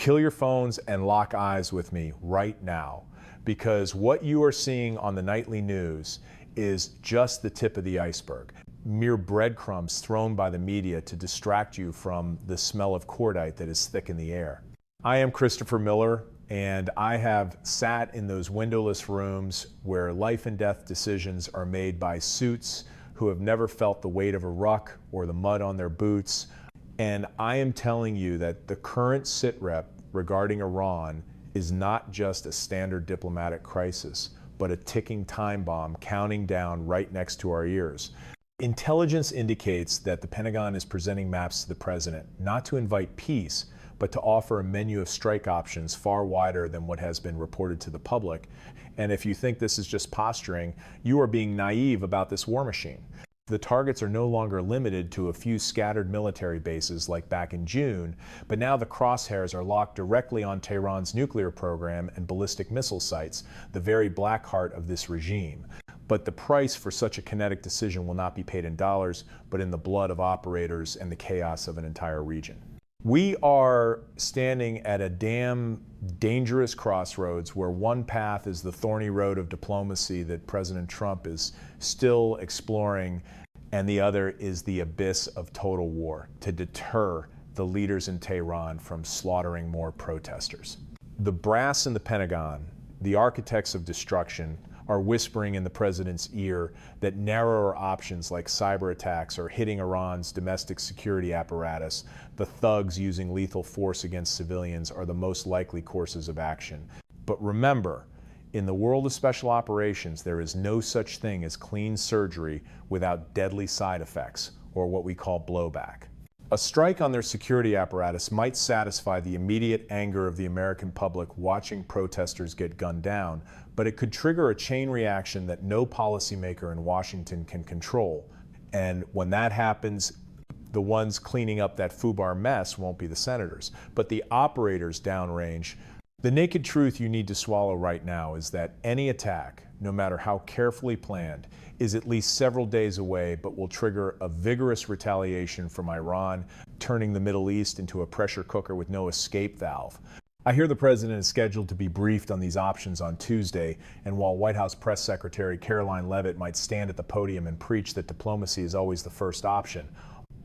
Kill your phones and lock eyes with me right now, because what you are seeing on the nightly news is just the tip of the iceberg. Mere breadcrumbs thrown by the media to distract you from the smell of cordite that is thick in the air. I am Christopher Miller, and I have sat in those windowless rooms where life and death decisions are made by suits who have never felt the weight of a ruck or the mud on their boots. And I am telling you that the current sitrep regarding Iran is not just a standard diplomatic crisis, but a ticking time bomb counting down right next to our ears. Intelligence indicates that the Pentagon is presenting maps to the president, not to invite peace, but to offer a menu of strike options far wider than what has been reported to the public. And if you think this is just posturing, you are being naive about this war machine. The targets are no longer limited to a few scattered military bases like back in June, but now the crosshairs are locked directly on Tehran's nuclear program and ballistic missile sites, the very black heart of this regime. But the price for such a kinetic decision will not be paid in dollars, but in the blood of operators and the chaos of an entire region. We are standing at a damn dangerous crossroads where one path is the thorny road of diplomacy that President Trump is still exploring, and the other is the abyss of total war to deter the leaders in Tehran from slaughtering more protesters. The brass in the Pentagon, the architects of destruction, are whispering in the president's ear that narrower options like cyber attacks or hitting Iran's domestic security apparatus, the thugs using lethal force against civilians, are the most likely courses of action. But remember, in the world of special operations, there is no such thing as clean surgery without deadly side effects, or what we call blowback. A strike on their security apparatus might satisfy the immediate anger of the American public watching protesters get gunned down, but it could trigger a chain reaction that no policymaker in Washington can control. And when that happens, the ones cleaning up that FUBAR mess won't be the senators, but the operators downrange. The naked truth you need to swallow right now is that any attack, no matter how carefully planned, is at least several days away, but will trigger a vigorous retaliation from Iran, turning the Middle East into a pressure cooker with no escape valve. I hear the president is scheduled to be briefed on these options on Tuesday, and while White House Press Secretary Caroline Leavitt might stand at the podium and preach that diplomacy is always the first option,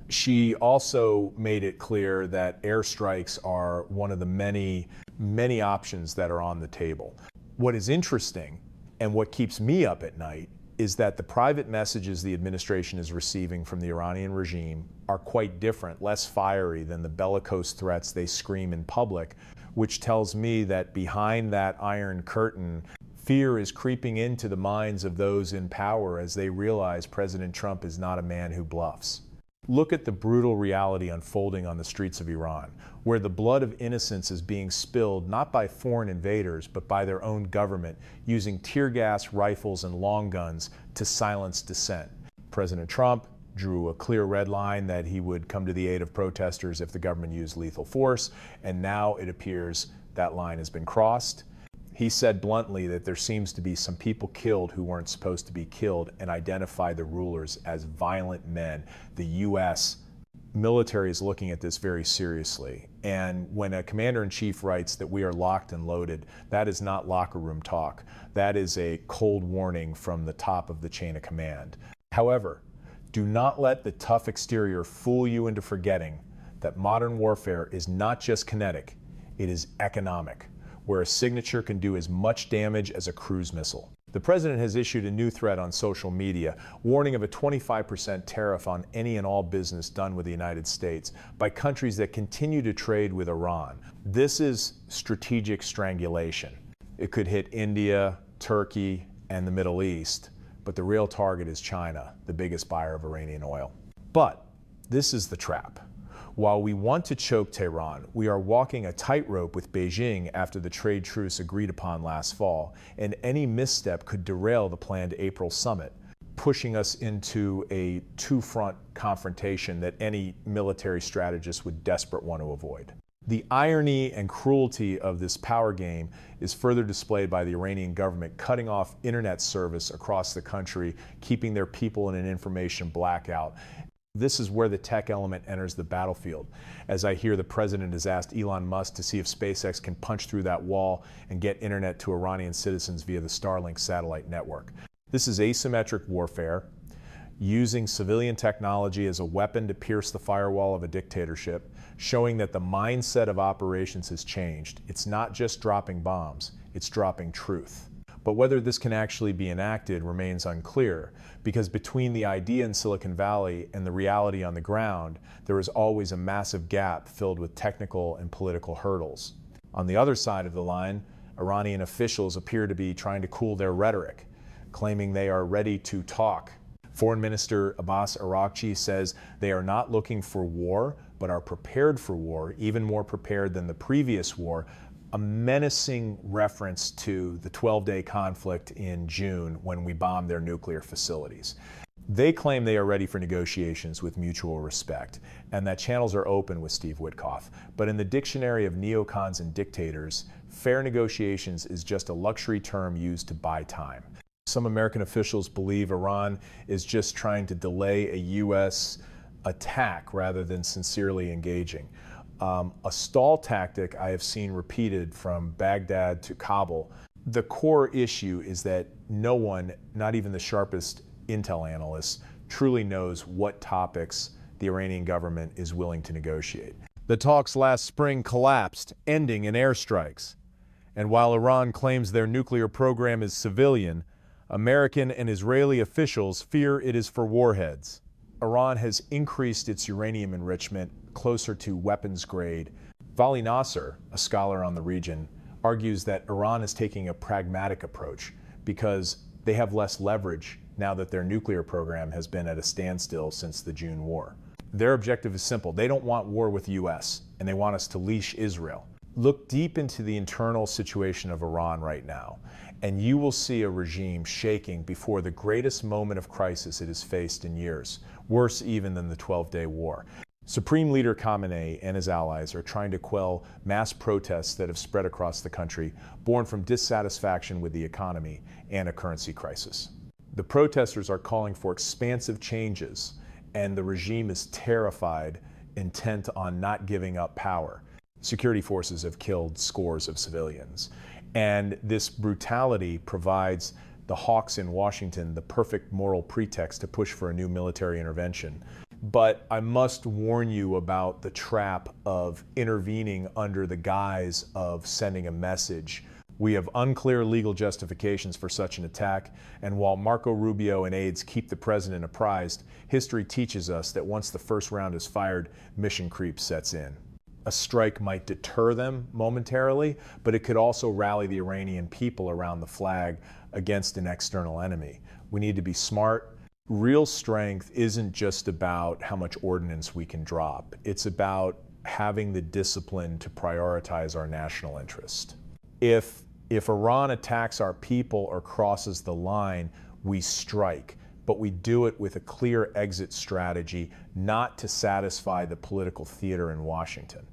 she also made it clear that airstrikes are one of the many options that are on the table. What is interesting, and what keeps me up at night, is that the private messages the administration is receiving from the Iranian regime are quite different, less fiery than the bellicose threats they scream in public, which tells me that behind that iron curtain, fear is creeping into the minds of those in power as they realize President Trump is not a man who bluffs. Look at the brutal reality unfolding on the streets of Iran, where the blood of innocents is being spilled not by foreign invaders, but by their own government, using tear gas, rifles, and long guns to silence dissent. President Trump drew a clear red line that he would come to the aid of protesters if the government used lethal force, and now it appears that line has been crossed. He said bluntly that there seems to be some people killed who weren't supposed to be killed, and identified the rulers as violent men. The U.S. military is looking at this very seriously. And when a commander-in-chief writes that we are locked and loaded, that is not locker room talk. That is a cold warning from the top of the chain of command. However, do not let the tough exterior fool you into forgetting that modern warfare is not just kinetic, it is economic, where a signature can do as much damage as a cruise missile. The president has issued a new threat on social media, warning of a 25% tariff on any and all business done with the United States by countries that continue to trade with Iran. This is strategic strangulation. It could hit India, Turkey, and the Middle East, but the real target is China, the biggest buyer of Iranian oil. But this is the trap. While we want to choke Tehran, we are walking a tightrope with Beijing after the trade truce agreed upon last fall, and any misstep could derail the planned April summit, pushing us into a two-front confrontation that any military strategist would desperately want to avoid. The irony and cruelty of this power game is further displayed by the Iranian government cutting off internet service across the country, keeping their people in an information blackout. This is where the tech element enters the battlefield, as I hear the president has asked Elon Musk to see if SpaceX can punch through that wall and get internet to Iranian citizens via the Starlink satellite network. This is asymmetric warfare, using civilian technology as a weapon to pierce the firewall of a dictatorship, showing that the mindset of operations has changed. It's not just dropping bombs, it's dropping truth. But whether this can actually be enacted remains unclear, because between the idea in Silicon Valley and the reality on the ground, there is always a massive gap filled with technical and political hurdles. On the other side of the line, Iranian officials appear to be trying to cool their rhetoric, claiming they are ready to talk. Foreign Minister Abbas Araghchi says they are not looking for war, but are prepared for war, even more prepared than the previous war, a menacing reference to the 12-day conflict in June when we bombed their nuclear facilities. They claim they are ready for negotiations with mutual respect, and that channels are open with Steve Witkoff. But in the dictionary of neocons and dictators, fair negotiations is just a luxury term used to buy time. Some American officials believe Iran is just trying to delay a U.S. attack rather than sincerely engaging. A stall tactic I have seen repeated from Baghdad to Kabul. The core issue is that no one, not even the sharpest intel analysts, truly knows what topics the Iranian government is willing to negotiate. The talks last spring collapsed, ending in airstrikes. And while Iran claims their nuclear program is civilian, American and Israeli officials fear it is for warheads. Iran has increased its uranium enrichment closer to weapons grade. Vali Nasser, a scholar on the region, argues that Iran is taking a pragmatic approach because they have less leverage now that their nuclear program has been at a standstill since the June war. Their objective is simple. They don't want war with the US, and they want us to leash Israel. Look deep into the internal situation of Iran right now, and you will see a regime shaking before the greatest moment of crisis it has faced in years, worse even than the 12-day war. Supreme Leader Khamenei and his allies are trying to quell mass protests that have spread across the country, born from dissatisfaction with the economy and a currency crisis. The protesters are calling for expansive changes, and the regime is terrified, intent on not giving up power. Security forces have killed scores of civilians, and this brutality provides the hawks in Washington the perfect moral pretext to push for a new military intervention. But I must warn you about the trap of intervening under the guise of sending a message. We have unclear legal justifications for such an attack, and while Marco Rubio and aides keep the president apprised, history teaches us that once the first round is fired, mission creep sets in. A strike might deter them momentarily, but it could also rally the Iranian people around the flag against an external enemy. We need to be smart. Real strength isn't just about how much ordnance we can drop. It's about having the discipline to prioritize our national interest. If Iran attacks our people or crosses the line, we strike, but we do it with a clear exit strategy, not to satisfy the political theater in Washington.